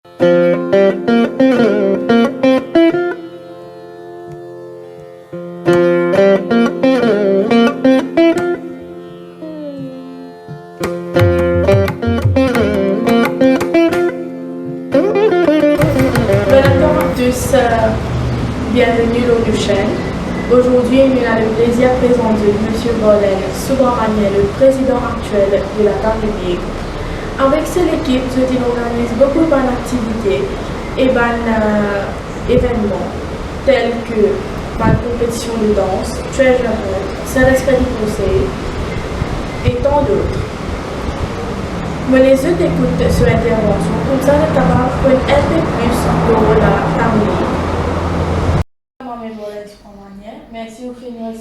Bonjour à tous, bienvenue dans notre chaîne. Aujourd'hui, nous avons le plaisir de présenter M. Bolen Subramanian, le président actuel de la Tamil League. Avec cette équipe, il organise beaucoup d'activités et d'événements tels que la compétition de danse, treasure hunt, service crédit conseil et tant d'autres. Mais les autres écoutent sur intervention, comme ça, le tabac peut un peu plus dans la Tamil League. Moi-même, Bolen Subramanian, merci au final à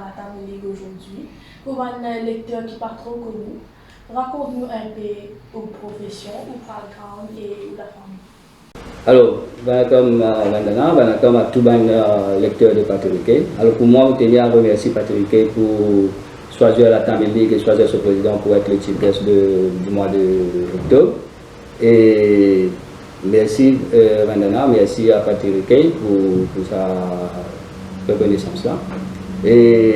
la Tamil League aujourd'hui. Pour un lecteur qui n'est pas trop connu, raconte-nous un peu aux professions, au background et la famille. Alors, comme à tout lecteur de Patrick. Alors pour moi, je tiens à remercier Patrick pour choisir la Tamil League et choisir ce président pour être le chief guest du mois d'octobre. Et merci merci à Patrick pour sa reconnaissance là. Et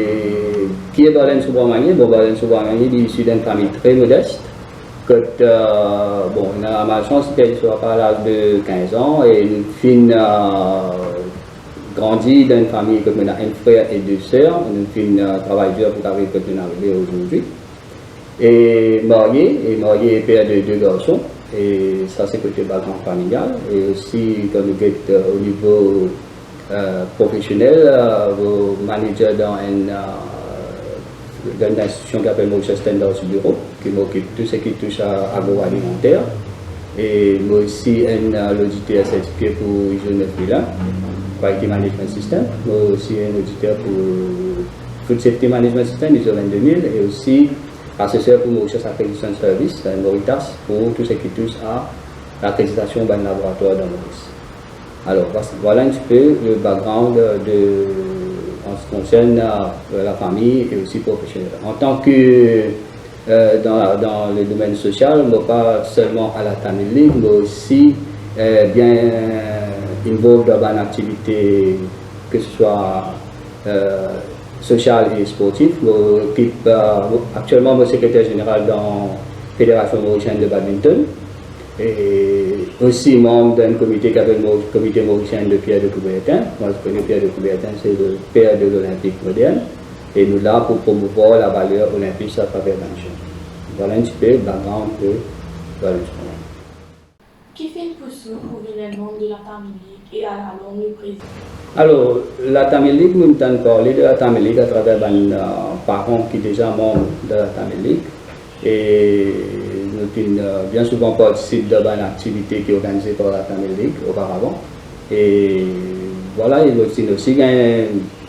qui est Bolen Subramanian? Bolen Subramanian est issu d'une famille très modeste. On a ma chance qu'elle soit pas à l'âge de 15 ans et une fille grandi dans une famille comme on a un frère et deux sœurs. Une fille travaille dur pour arriver comme on est arrivé aujourd'hui. Et marié et père de deux garçons. Et ça c'est côté background familial. Et aussi quand vous êtes au niveau professionnel, vous manager dans une institution qui s'appelle Mauritius Standards Bureau, qui m'occupe de tout ce qui touche à l'agroalimentaire. Et moi aussi, un auditeur certifié pour ISO 9001, Quality Management System. Moi aussi, un auditeur pour Food Safety Management System, ISO 22000, et aussi assesseur pour Mauritius Accreditation Service, Mauritas, pour tout ce qui touche à l'accréditation d'un laboratoire dans Maurice. Alors, voilà un petit peu le background en ce qui concerne la famille et aussi professionnelle. En tant que dans le domaine social, mais pas seulement à la Tamil League, mais aussi bien involved dans une activité que ce soit sociale et sportive. J'occupe actuellement mon secrétaire général dans la Fédération mauricienne de badminton. Et aussi membre d'un comité qui s'appelle le comité mauricien de Pierre de Coubertin. Moi je connais Pierre de Coubertin, c'est le père de l'Olympique moderne. Et nous là pour promouvoir la valeur olympique à travers la nation. Voilà un petit peu le background de Bolen Subramanian. Qui fait une poussure pour le membre de la Tamil League et à la longue le président? Alors, la Tamil League, nous avons parlé de la Tamil League à travers un parent qui est déjà membre de la Tamil League. Et nous bien souvent participé dans une activité qui est organisée par la Tamil League auparavant. Et voilà, il est aussi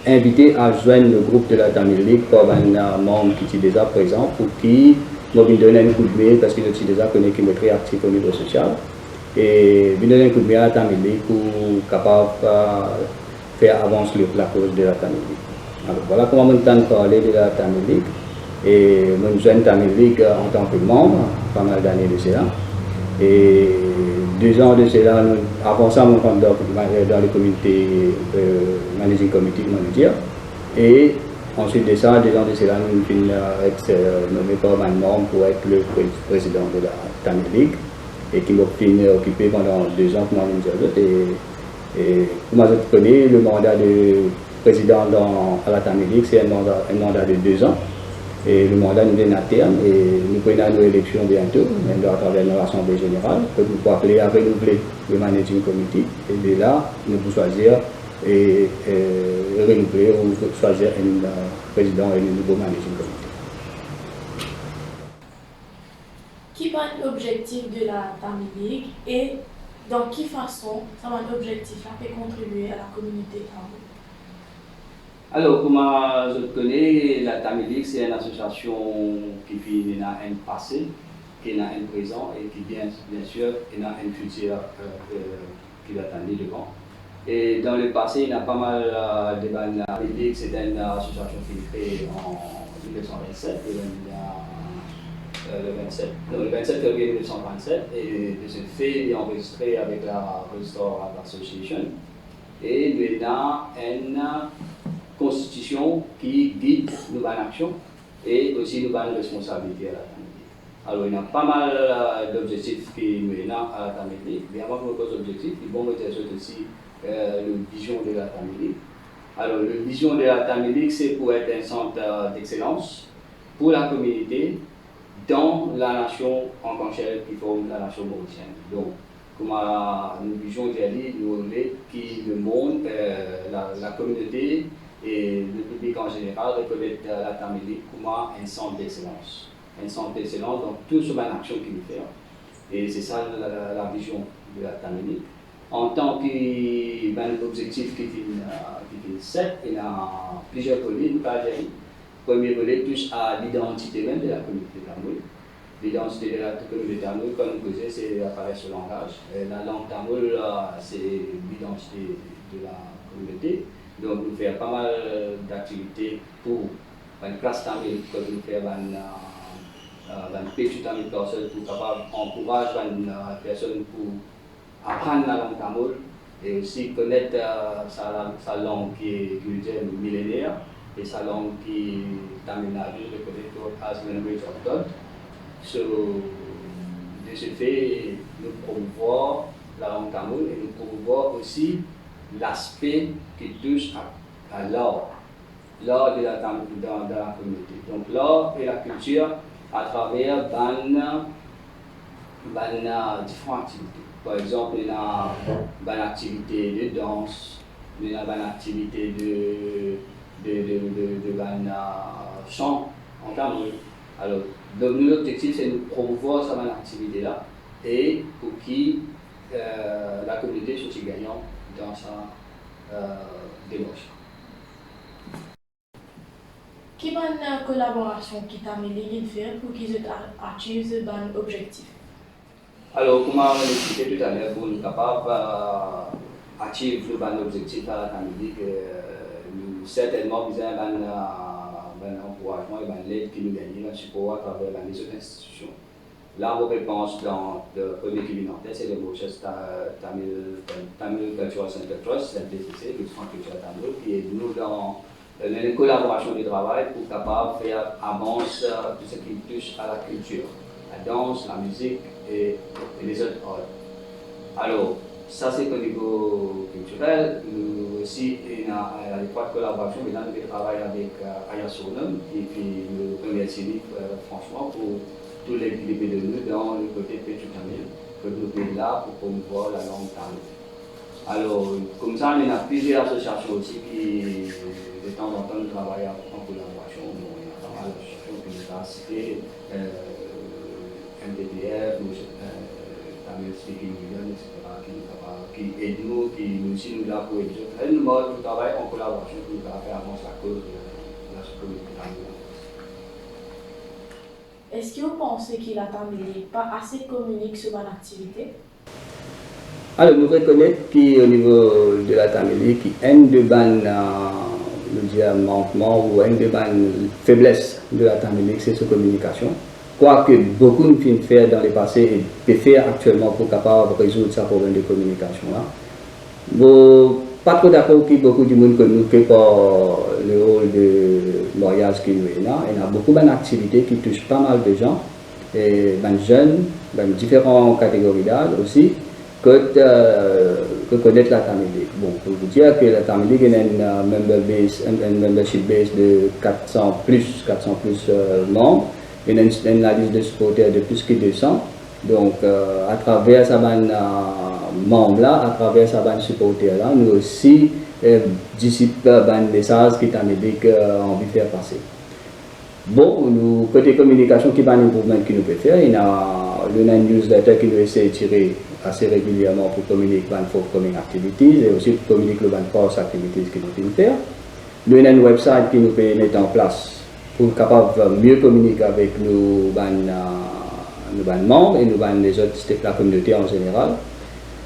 invité à joindre le groupe de la Tamil League par un membre qui est déjà présent pour qui nous donner un coup de main parce qu'il est déjà connu qui est très actif au niveau social. Et nous donner un coup de main à la Tamil League pour capable faire avancer la cause de la Tamil League. Alors voilà comment nous avons parlé de la Tamil League. Et nous joignons Tamil League en tant que membre, pas mal d'années de cela. Et 2 ans de cela, avant ça, nous sommes dans le comité Managing Committee, manager. Et ensuite de ça, 2 ans de cela, nous sommes nommés par un membre pour être le président de la Tamil League. Et qui m'a occupé pendant 2 ans comme manager. Et comme je connais, le mandat de président à la Tamil League, c'est un mandat de 2 ans. Et le mandat nous vient à terme et nous prenons nos élections bientôt, même à travers notre assemblée générale, que nous pouvons appeler à renouveler le managing committee. Et de là, nous pouvons choisir et renouveler ou choisir un président et un nouveau managing committee. Qui va être l'objectif de la Tamil League et dans quelle façon ça va un objectif là peut contribuer à la communauté tamil? Alors, comme je connais, la Tamil League, c'est une association qui a un passé, qui a un présent et qui, bien sûr, a un futur qui va attendre devant. Et dans le passé, il y a pas mal de bandes. La Tamil League, c'est une association qui est créée en 1927. le 27 février 1927, et de ce fait, il est enregistré avec la Register of Association. Et nous avons une constitution qui guide nos actions et aussi nos responsabilités à la Tamélique. Alors, il y a pas mal d'objectifs qui nous avons à la Tamélique. Mais avant que nous pose objectifs, il faut mettre aussi la vision de la Tamélique. Alors, la vision de la Tamélique, c'est pour être un centre d'excellence pour la communauté dans la nation en tant que telle qui forme la nation mauricienne. Donc, comme une vision qui le monde, la communauté et le public en général reconnaît la Tamélique comme un centre d'excellence. Un centre d'excellence dans toute son action qu'il fait. Et c'est ça la vision de la Tamélique. En tant qu'objectif qui est 7, il y a plusieurs volets. Le premier volet touche à l'identité même de la communauté tamoule. L'identité de la communauté tamoule, comme vous disait, c'est apparaît sur le langage. La langue tamoule, c'est l'identité de la communauté. Donc, nous faisons pas mal d'activités pour une classe tamoule, comme nous faisons une petite tamoule personne pour encourager une personne pour apprendre la langue tamoule et aussi connaître sa langue qui est millénaire et sa langue qui est taminade, reconnaître as language of God. So, de ce fait, nous promouvons la langue tamoule et nous promouvons aussi l'aspect qui touche à l'art de la tamoule dans la communauté. Donc l'art et la culture à travers différentes activités. Par exemple, il y a une activité de danse, il y a une activité de chant en tamoul. Alors, notre objectif, c'est de promouvoir cette activité-là et pour que la communauté soit aussi gagnante dans sa démarche. Quelle est la collaboration qui t'a mêlé de faire pour qu'ils achievent ce objectif? Alors, comme on expliqué tout à l'heure, pour nous capables d'atteindre l'objectif à la Tamélique, nous certainement besoin d'un encouragement et d'un aide qui nous gagne, un support à travers les autres institutions. Là, vos réponses dans le premier qui vient en tête, c'est le Worcester Tamil Cultural Center Trust, MTCC, le Centre culturel Tamil, qui est nous dans une collaboration de travail pour capable faire avancer tout ce qui touche à la culture, la danse, la musique et les autres arts. Alors, ça c'est au niveau culturel. Nous aussi, il y a l'étroite collaboration. Maintenant, nous travaillons avec Aya Sonam, qui est le premier civique, franchement, pour tous les équipes de nous dans le côté Pétu Tamil, que nous sommes là pour promouvoir la langue tamil. Alors, comme ça, il y a plusieurs associations aussi qui, de temps en temps, nous travaillons en collaboration. Bon, il y a pas mal d'associations que nous avons citées, MTTF, Tamil Speaking Union, etc., qui aident nous, qui nous aussi nous là pour aider. Nous travaillons en collaboration pour faire avancer la cause de la communauté tamil. Est-ce que vous pensez que la Tamélique pas assez communique sur mon activité? Alors, nous reconnaissons qu'au niveau de la Tamélique, il y a une de manquement ou une de faiblesse de la Tamélique, c'est sa communication. Quoique beaucoup nous finissent faire dans le passé et peut faire actuellement pour capable résoudre ce problème de communication là. Bon, pas trop d'accord avec beaucoup de monde que nous que par le rôle de mariage qui nous est là. Il y a beaucoup d'activités qui touchent pas mal de gens, et jeunes, différentes catégories d'âge aussi, que connaître la Tamélique. Bon, pour vous dire que la Tamélique est une membership base de 400 plus membres. Il y a une liste de supporters de plus que 200. Donc, à travers ces membres-là, à travers ces supporters-là, nous aussi dissipons des messages qui Tamélique envie de faire passer. Bon, nous, côté communication, qui est un improvement qui nous peut faire, il y a une newsletter qui nous essaie de tirer assez régulièrement pour communiquer les forthcoming activities et aussi pour communiquer les force activities que nous pouvons faire. Nous avons un website qui nous peut mettre en place pour être capable de mieux communiquer avec nos membres et les autres de la communauté en général.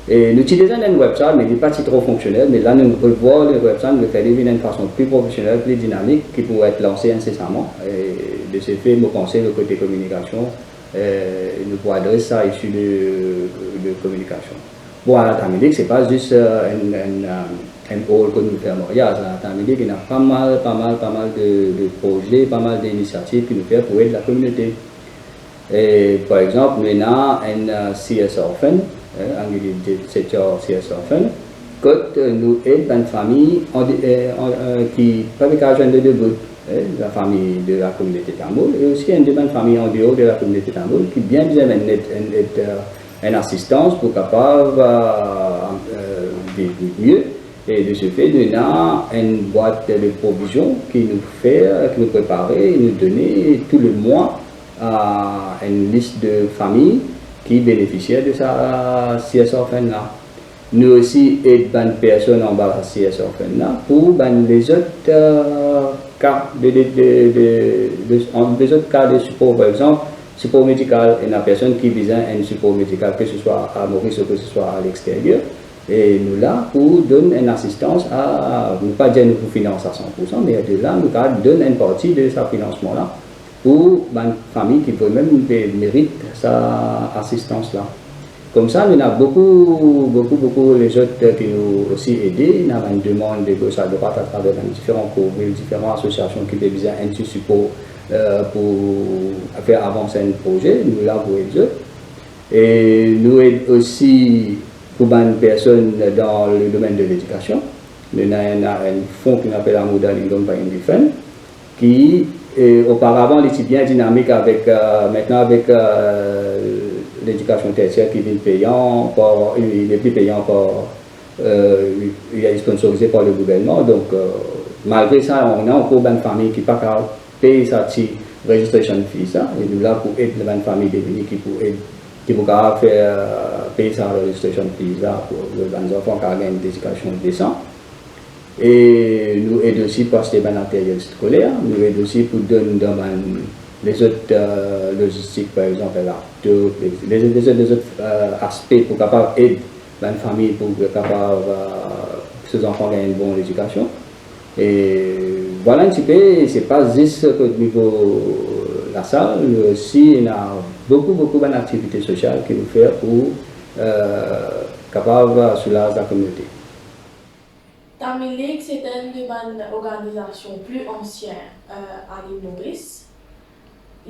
Et nous utilisons un website, mais il n'est pas si trop fonctionnel. Mais là, nous revoyons le website, nous le faisons d'une façon plus professionnelle, plus dynamique, qui pourrait être lancé incessamment. Et de ce fait, nous pensons que le côté communication nous pouvons adresser ça issu de communication. Bon, à la Tamilique, ce n'est pas juste un rôle que nous faisons. À la Tamilique, il y a pas mal de projets, pas mal d'initiatives que nous faisons pour aider la communauté. Et, par exemple, nous avons un CS Orphan, un secteur CS Orphan, que nous aidons une famille qui peut pas joindre de debout, la famille de la communauté tamoule, et aussi une famille en dehors de la communauté tamoule qui bien besoin une assistance pour capable vivre mieux. Et de ce fait, nous avons une boîte de provisions qui nous prépare, nous donne tout le mois une liste de familles qui bénéficient de sa CS Orphan là. Nous aussi aidons les personnes en bas de la CS Orphan là pour les autres cas de support, par exemple, support médical, et la personne qui besoin un support médical, que ce soit à Maurice ou que ce soit à l'extérieur. Et nous là pour donner une assistance nous pas dire nous pour financer à 100%, mais de là nous donner une partie de ce financement là pour une famille qui peut même mérite sa assistance là. Comme ça, nous avons beaucoup les autres qui nous aussi aidés. Nous avons une demande de gauche à droite à travers différents cours, différentes associations qui ont besoin d'un support pour faire avancer un projet. Nous l'avons pour aider. Et nous aidons aussi pour une personne dans le domaine de l'éducation. Nous avons un fonds qu'on appelle la Modal Income Paying Fund qui auparavant était bien dynamique avec maintenant avec l'éducation tertiaire qui est payant, il est plus payant il est sponsorisé par le gouvernement. Donc malgré ça, on a encore une famille qui ne peut pas payer sa registration fee ça, et nous là pour aider une famille devenir qui peut faire payer sa registration fee là pour les enfants qui ont une éducation décente. Et nous aidons aussi pour acheter des matériels scolaires, nous aidons aussi pour donner les autres logistiques, par exemple, les autres aspects pour capable aider une famille pour capable ces enfants gagner une bonne éducation. Et voilà un petit peu, c'est pas juste au niveau de la salle, mais aussi il y a beaucoup d'activités sociales que nous faisons pour capable soulager la communauté. Tamilique, c'est une organisation plus ancienne à l'île Maurice.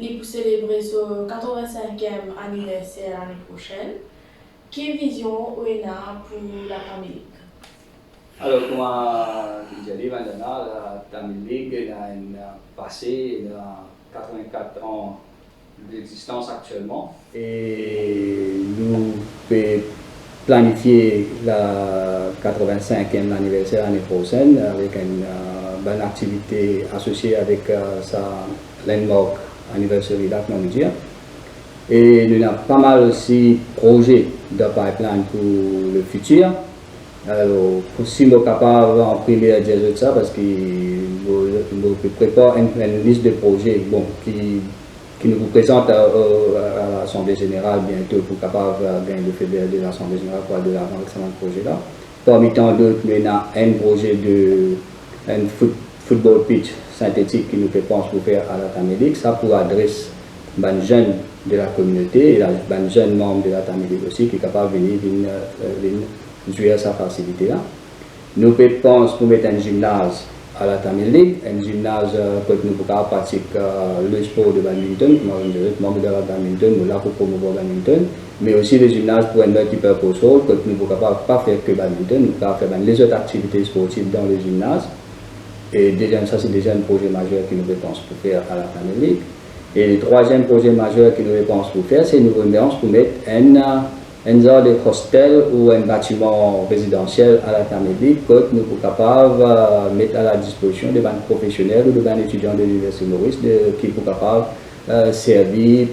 Il pour célébrer son 85e anniversaire l'année prochaine. Quelle vision on a pour la Tamilique? Alors, moi, je dis maintenant, la Tamilique a un passé de 84 ans d'existence actuellement. Et nous pouvons planifier la 85e anniversaire l'année prochaine avec une bonne activité associée avec sa landmark anniversary là, comment dire. Et nous avons pas mal aussi de projets de pipeline pour le futur. Alors, si nous sommes capables en primaire de dire ça, parce que nous préparons une liste de projets qui nous présente à l'Assemblée générale bientôt pour capable gagner le fédéral de l'Assemblée générale pour aller de l'avant avec ce projet là. Parmi tant d'autres, nous avons un projet de football pitch synthétique qui nous pense pour faire à la Tamilique. Ça pour adresser les jeunes de la communauté et les jeunes membres de la Tamilique aussi qui sont capables de venir jouer à sa facilité là. Nous pensons pour mettre un gymnase à la Tamilique, un gymnase que nous pouvons pratiquer le sport de badminton, membre de la badminton, nous là pour promouvoir le badminton, mais aussi le gymnase pour un multi-purpose hall, que nous ne pouvons pas faire que badminton, nous pouvons faire les autres activités sportives dans le gymnase. Et déjà, ça c'est déjà un projet majeur que nous pensons pour faire à la Tamilique. Et le troisième projet majeur que nous pensons pour faire, c'est nous pensons pour mettre un genre de hostel ou un bâtiment résidentiel à la Tamilique que nous sommes capables de mettre à la disposition de banques professionnels ou de banques étudiants de l'Université Maurice qui sont capables de servir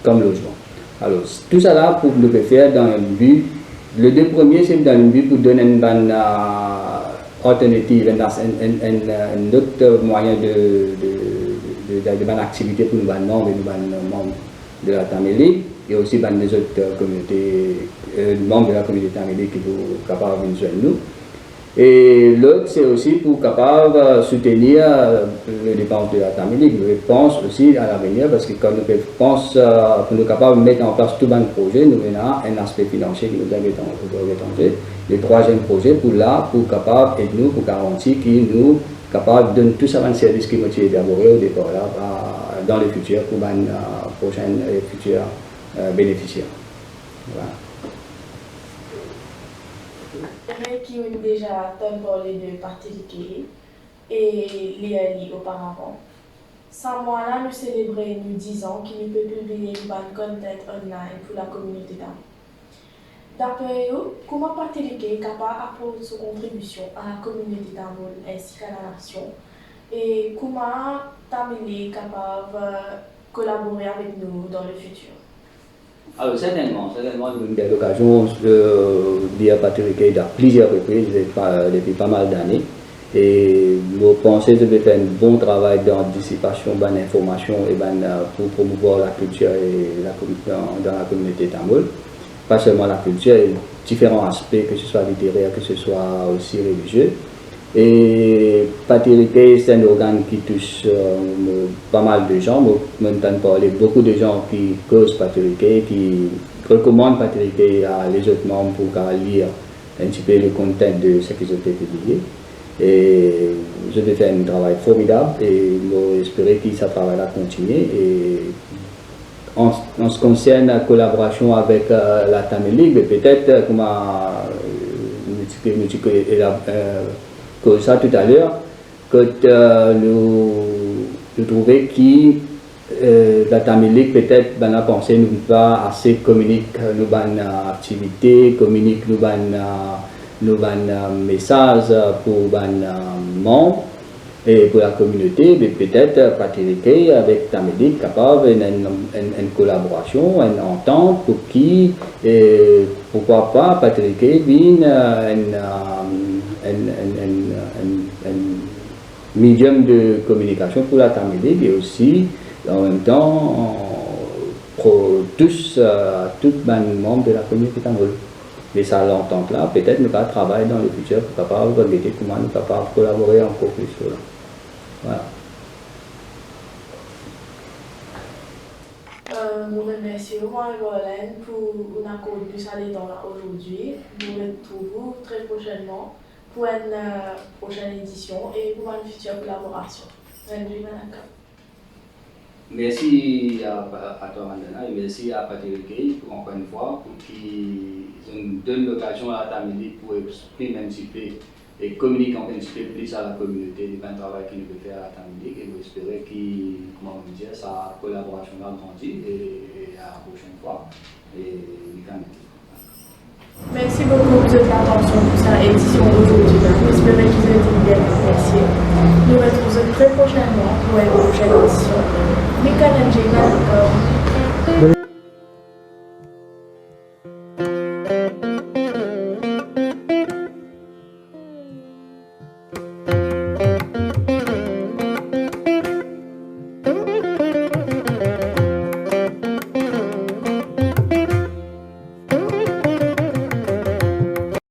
comme logement. Alors, tout ça là pour nous faire dans un but. Les deux premiers, c'est dans le but pour donner une bonne alternative, un autre moyen de bonne activité pour nous membres de la Tamilique. Et aussi les autres communautés, membres de la communauté tamilique qui sont capables de nous joindre nous. Et l'autre, c'est aussi pour capable soutenir les dépenses de la Tamilique. Je pense aussi à l'avenir, parce que quand nous pensons pour nous capables de mettre en place tout un projet, nous avons un aspect financier qui nous est. Le troisième projet, pour capable aider nous, pour garantir que nous capables de donner tout ça un service qui nous est élaboré au départ là, dans le futur pour les prochains et futurs bénéficiaires. Voilà. Qui ont déjà parlé de participation et les auparavant. Sans moi là, nous célébrons nous 10 ans qui nous peut publier une bonne content online pour la communauté d'âme. D'après eux, comment participation est capable d'apporter sa contribution à la communauté d'âme ainsi qu'à la nation et comment Tamil est capable de collaborer avec nous dans le futur. Alors certainement, nous avons eu l'occasion de dire à plusieurs reprises depuis pas mal d'années. Et nous pensons que je faire un bon travail d'anticipation, d'information et pour promouvoir la culture dans la communauté tamoule. Pas seulement la culture, différents aspects, que ce soit littéraire, que ce soit aussi religieux. Et Patirike, c'est un organe qui touche pas mal de gens. Moi, j'entends parler beaucoup de gens qui causent Patirike, qui recommandent Patirike à les autres membres pour lire un petit peu le contenu de ce qu'ils ont publié. Et je vais faire un travail formidable et j'espère que ça travail-là continue. Et en ce qui concerne la collaboration avec la Tamilique, peut-être comme que ça tout à l'heure, que nous trouvons que la Tamilique peut-être a pensé nous pas assez communique nos activités, communique nos messages pour les membres et pour la communauté, mais peut-être Patrick avec Tamilique capable une collaboration, une entente pour qui, pourquoi pas Patrick vienne un médium de communication pour la Tamilique et aussi en même temps pour tous les membres de la communauté tamoule. Et ça l'entente là, peut-être nous allons travailler dans le futur pour capable de regarder comment nous sommes capables de collaborer encore plus. Voilà. Nous remercions Romain et Bolène pour un accord plus alléchant aujourd'hui. Nous nous retrouvons très prochainement pour une prochaine édition et pour une future collaboration. Merci à toi, Mandana, et merci à Patrick pour encore une fois pour qu'ils nous donnent l'occasion à Tamilique pour exprimer un petit peu et communiquer un petit peu plus à la communauté du travail qu'il peut faire à Tamilique et nous espérons que, comment on dit, sa collaboration va grandir et à la prochaine fois. Merci beaucoup de votre attention pour cette édition d'aujourd'hui. J'espère que vous avez été bien appréciés. Nous nous retrouvons très prochainement pour une prochaine édition.